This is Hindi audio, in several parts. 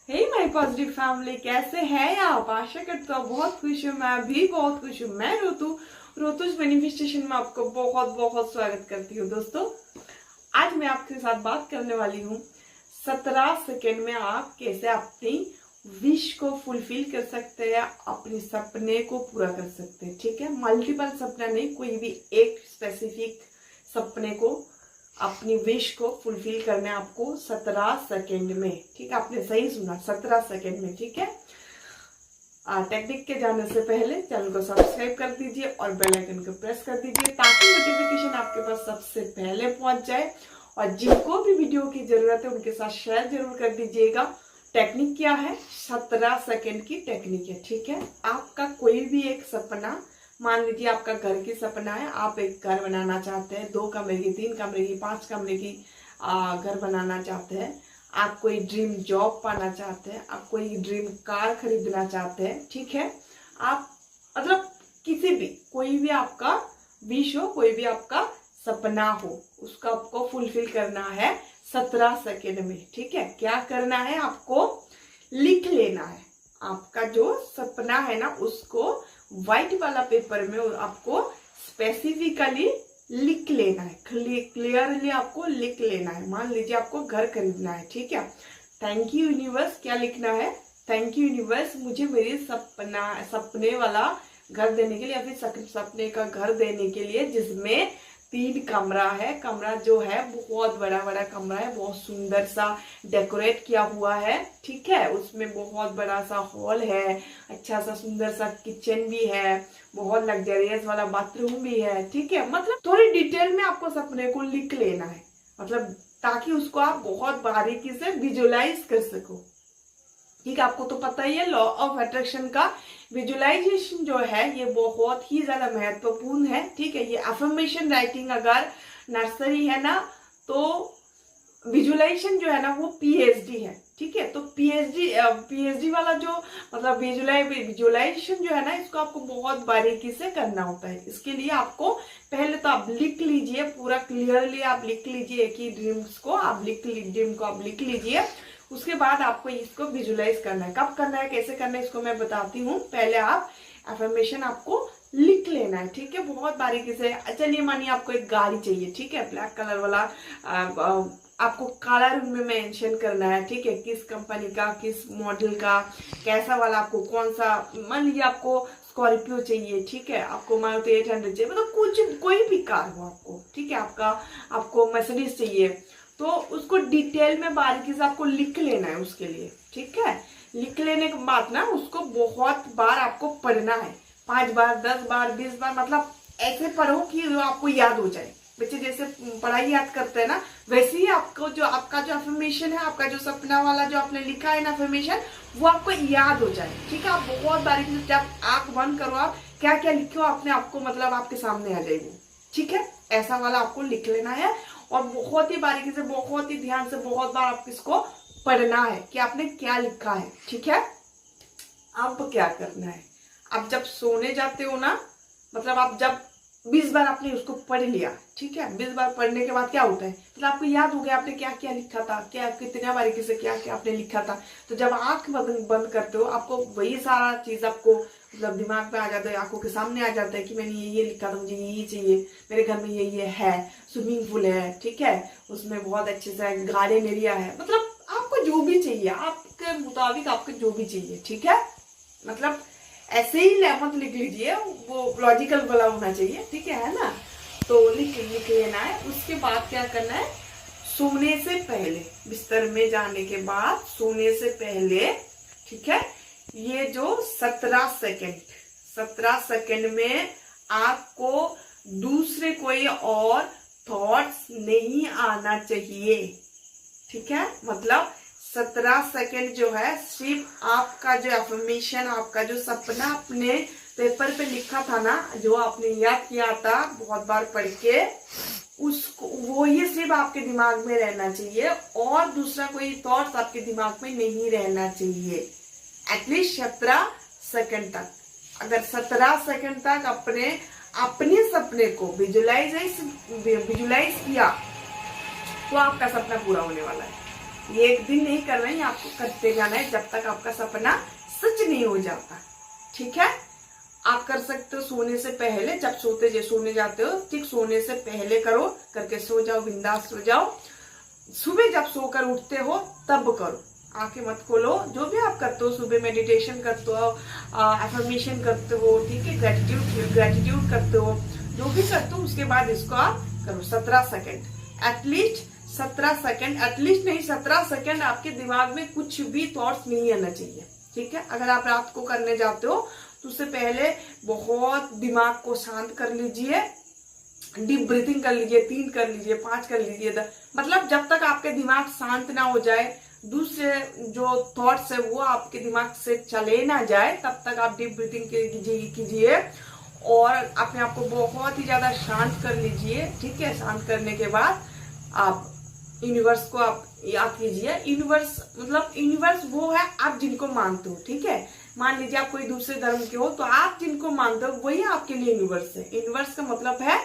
हे माय पॉजिटिव फैमिली, कैसे हैं आप? आशा करता हूँ बहुत खुश हूँ। मैं भी बहुत खुश हूँ। मैं रोतुज मैनिफेस्टेशन में आपको बहुत बहुत स्वागत करती हूँ। दोस्तों, आज मैं आपके साथ बात करने वाली हूँ 17 सेकेंड में आप कैसे अपनी विश को फुलफिल कर सकते हैं, अपने सपने को पूरा कर सकते हैं। ठीक है, मल्टीपल सपना नहीं, कोई भी एक स्पेसिफिक सपने को, अपनी विश को फुलफिल करना है आपको 17 सेकेंड में। ठीक है, आपने सही सुना, 17 सेकेंड में। ठीक है, टेक्निक के जाने से पहले चैनल को सब्सक्राइब कर दीजिए और बेल आइकन को प्रेस कर दीजिए ताकि नोटिफिकेशन आपके पास सबसे पहले पहुंच जाए। और जिनको भी वीडियो की जरूरत है उनके साथ शेयर जरूर कर दीजिएगा। टेक्निक क्या है? 17 सेकेंड की टेक्निक है। ठीक है, आपका कोई भी एक सपना, मान लीजिए आपका घर की सपना है, आप एक घर बनाना चाहते हैं, 2 कमरे की, 3 कमरे की, 5 कमरे की घर बनाना चाहते हैं। आप कोई ड्रीम जॉब पाना चाहते हैं, आप कोई ड्रीम कार खरीदना चाहते हैं। ठीक है, आप मतलब किसी भी, कोई भी आपका विश हो, कोई भी आपका सपना हो, उसका आपको फुलफिल करना है 17 सेकेंड में। ठीक है, क्या करना है? आपको लिख लेना है। आपका जो सपना है ना, उसको व्हाइट वाला पेपर में आपको स्पेसिफिकली लिख लेना है, क्लियरली आपको लिख लेना है। मान लीजिए आपको घर खरीदना है। ठीक है, थैंक यू यूनिवर्स, क्या लिखना है? थैंक यू यूनिवर्स, मुझे मेरे सपने वाला घर देने के लिए, या फिर सपने का घर देने के लिए जिसमें 3 कमरा है। कमरा जो है बहुत बड़ा बड़ा कमरा है, बहुत सुंदर सा डेकोरेट किया हुआ है। ठीक है, उसमें बहुत बड़ा सा हॉल है, अच्छा सा सुंदर सा किचन भी है, बहुत लग्जरियस वाला बाथरूम भी है। ठीक है, मतलब थोड़ी डिटेल में आपको सपने को लिख लेना है, मतलब ताकि उसको आप बहुत बारीकी से विजुअलाइज कर सको। ठीक है, आपको तो पता ही है लॉ ऑफ अट्रैक्शन का विजुअलाइजेशन जो है ये बहुत ही ज्यादा महत्वपूर्ण है। ठीक है, ये अफर्मेशन राइटिंग अगर नर्सरी है ना, तो विजुअलाइजेशन जो है ना वो पीएचडी है। ठीक है, तो पीएचडी वाला जो मतलब विजुअलाइजेशन जो है ना, इसको आपको बहुत बारीकी से करना होता है। इसके लिए आपको पहले तो आप लिख लीजिए, पूरा क्लियरली आप लिख लीजिए, एक ही ड्रीम को आप लिख लीजिए। उसके बाद आपको इसको विजुअलाइज करना है। कब करना है, कैसे करना है, इसको मैं बताती हूँ। पहले आप अफर्मेशन आपको लिख लेना है। ठीक है, बहुत बारीकी से। चलिए मानिए आपको एक गाड़ी चाहिए। ठीक है, ब्लैक कलर वाला, आपको काला रंग में मेंशन करना है। ठीक है, किस कंपनी का, किस मॉडल का, कैसा वाला, आपको कौन सा, मान लीजिए आपको स्कॉर्पियो चाहिए। ठीक है, आपको मारुति 800 चाहिए, मतलब कोई भी कार हो आपको। ठीक है, आपको मर्सिडीज चाहिए, तो उसको डिटेल में बारीकी से आपको लिख लेना है उसके लिए। ठीक है, लिख लेने के बाद ना उसको बहुत बार आपको पढ़ना है, 5 बार, 10 बार, 20 बार, मतलब ऐसे पढ़ो कि आपको याद हो जाए। बच्चे जैसे पढ़ाई याद करते हैं ना, वैसे ही आपका जो अफर्मेशन है, आपका जो सपना वाला जो आपने लिखा है ना अफर्मेशन, वो आपको याद हो जाए। ठीक है, आप बहुत बारीकी से, जब आंख बंद करो, आप क्या क्या लिखे हो अपने आपको मतलब आपके सामने आ जाएगी। ठीक है, ऐसा वाला आपको लिख लेना है और बहुत ही बारीकी से, बहुत ही ध्यान से, बहुत बार आपको इसको पढ़ना है कि आपने क्या लिखा है। ठीक है, अब क्या करना है, आप जब सोने जाते हो ना, मतलब आप जब 20 बार आपने उसको पढ़ लिया। ठीक है, 20 बार पढ़ने के बाद क्या होता है, मतलब आपको याद हो गया आपने क्या क्या लिखा था, क्या कितना बारीकी से क्या क्या आपने लिखा था। तो जब आंख बंद करते हो, आपको वही सारा चीज आपको मतलब दिमाग में आ जाता है, आंखों के सामने आ जाता है कि मैंने ये लिखा था, मुझे ये चाहिए, मेरे घर में ये है, स्विमिंग पूल है। ठीक है, उसमें बहुत अच्छे से गार्डन एरिया है, मतलब आपको जो भी चाहिए, आपके मुताबिक आपको जो भी चाहिए। ठीक है, मतलब ऐसे ही मत लिख लीजिए, वो लॉजिकल वाला होना चाहिए। ठीक है ना, तो लिख लेना है। उसके बाद क्या करना है, सोने से पहले, बिस्तर में जाने के बाद, सोने से पहले, ठीक है, ये जो 17 सेकेंड में आपको दूसरे कोई और थॉट्स नहीं आना चाहिए। ठीक है, मतलब 17 सेकेंड जो है सिर्फ आपका जो अफर्मेशन, आपका जो सपना अपने पेपर पे लिखा था ना, जो आपने याद किया था बहुत बार पढ़ के, उसको वो ही सिर्फ आपके दिमाग में रहना चाहिए और दूसरा कोई थॉट्स आपके दिमाग में नहीं रहना चाहिए। एटलीस्ट 17 सेकेंड तक। अगर 17 सेकेंड तक अपने सपने को विजुलाइज किया तो आपका सपना पूरा होने वाला है। ये एक दिन नहीं करना है, आपको करते जाना है जब तक आपका सपना सच नहीं हो जाता। ठीक है, आप कर सकते हो सोने से पहले, जब सोने जाते हो, ठीक सोने से पहले करो, करके सो जाओ, बिंदास सो जाओ। सुबह जब सोकर उठते हो तब करो, आंखें मत खोलो। जो भी आप करते हो, सुबह मेडिटेशन करते हो, अफर्मेशन करते हो, ठीक है, ग्रेटिट्यूड करते हो, जो भी करते हो, उसके बाद इसको आप करो 17 सेकेंड, एटलीस्ट 17 सेकेंड, एटलीस्ट नहीं 17 सेकेंड आपके दिमाग में कुछ भी थॉट्स नहीं आना चाहिए। ठीक है, अगर आप रात को करने जाते हो तो उससे पहले बहुत दिमाग को शांत कर लीजिए, डीप ब्रीथिंग कर लीजिए, 3 कर लीजिए, 5 कर लीजिए, मतलब जब तक आपके दिमाग शांत ना हो जाए, दूसरे जो थॉट्स है वो आपके दिमाग से चले ना जाए, तब तक आप डीप ब्रीथिंग कीजिए और अपने आप को बहुत ही ज्यादा शांत कर लीजिए। ठीक है, शांत करने के बाद आप यूनिवर्स को आप याद कीजिए। यूनिवर्स मतलब यूनिवर्स वो है आप जिनको मानते हो। ठीक है, मान लीजिए आप कोई दूसरे धर्म के हो, तो आप जिनको मानते हो वही आपके लिए यूनिवर्स है। यूनिवर्स का मतलब है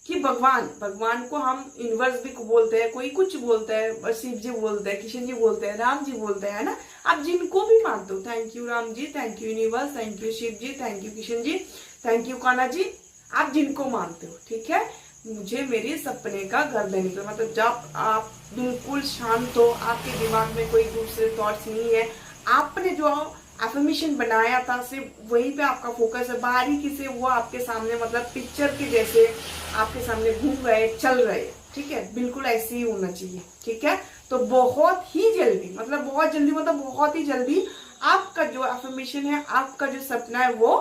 कि भगवान को हम यूनिवर्स भी बोलते हैं, कोई कुछ बोलता है, शिव जी बोलते हैं, कृष्ण जी बोलते हैं, राम जी बोलते हैं ना, आप जिनको भी मानते हो। Thank you Ram ji, thank you universe, thank you Shiv ji, thank you Krishna ji, thank you Kanha ji, आप जिनको मानते हो। ठीक है, मुझे मेरे सपने का घर देने का मतलब जब आप बिल्कुल शांत हो, आपके दिमाग में कोई दूसरे थॉट्स नहीं है, आपने जो एफर्मेशन बनाया था सिर्फ वहीं पे आपका फोकस है, बारीकी से वो आपके सामने मतलब पिक्चर के जैसे आपके सामने घूम रहे, चल रहे। ठीक है, बिल्कुल ऐसे ही होना चाहिए। ठीक है, तो बहुत ही जल्दी मतलब बहुत ही जल्दी आपका जो एफर्मेशन है, आपका जो सपना है वो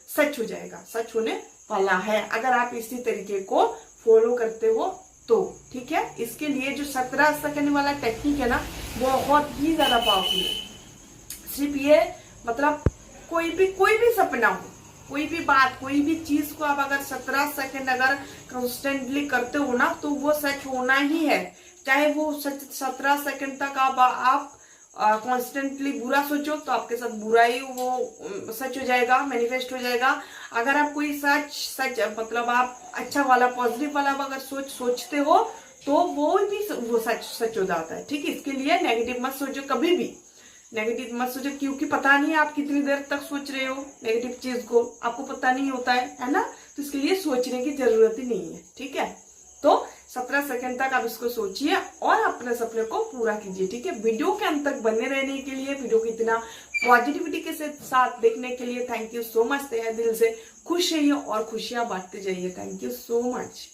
सच हो जाएगा, सच होने वाला है, अगर आप इसी तरीके को फॉलो करते हो तो। ठीक है, इसके लिए जो 17 सेकंड वाला टेक्निक है ना, बहुत ही ज्यादा पावरफुल है। सिर्फ ये मतलब कोई भी सपना हो, कोई भी बात, कोई भी चीज को आप अगर 17 सेकंड अगर कंस्टेंटली करते हो ना, तो वो सच होना ही है। चाहे वो 17 सेकंड तक आप कॉन्स्टेंटली बुरा सोचो तो आपके साथ बुरा ही वो सच हो जाएगा, मैनिफेस्ट हो जाएगा। अगर आप कोई सच मतलब आप अच्छा वाला पॉजिटिव वाला अगर सोचते हो तो वो भी वो सच हो जाता है। ठीक है, इसके लिए नेगेटिव मत सोचो, कभी भी नेगेटिव मत सोचो, क्योंकि पता नहीं आप कितनी देर तक सोच रहे हो नेगेटिव चीज को, आपको पता नहीं होता है ना, तो इसके लिए सोचने की जरूरत ही नहीं है। ठीक है, तो 17 सेकंड तक आप इसको सोचिए और अपने सपने को पूरा कीजिए। ठीक है, वीडियो के अंत तक बने रहने के लिए, वीडियो को इतना पॉजिटिविटी के साथ देखने के लिए थैंक यू सो मच। तहे दिल से खुश रहिए और खुशियां बांटते जाइए। Thank you so much.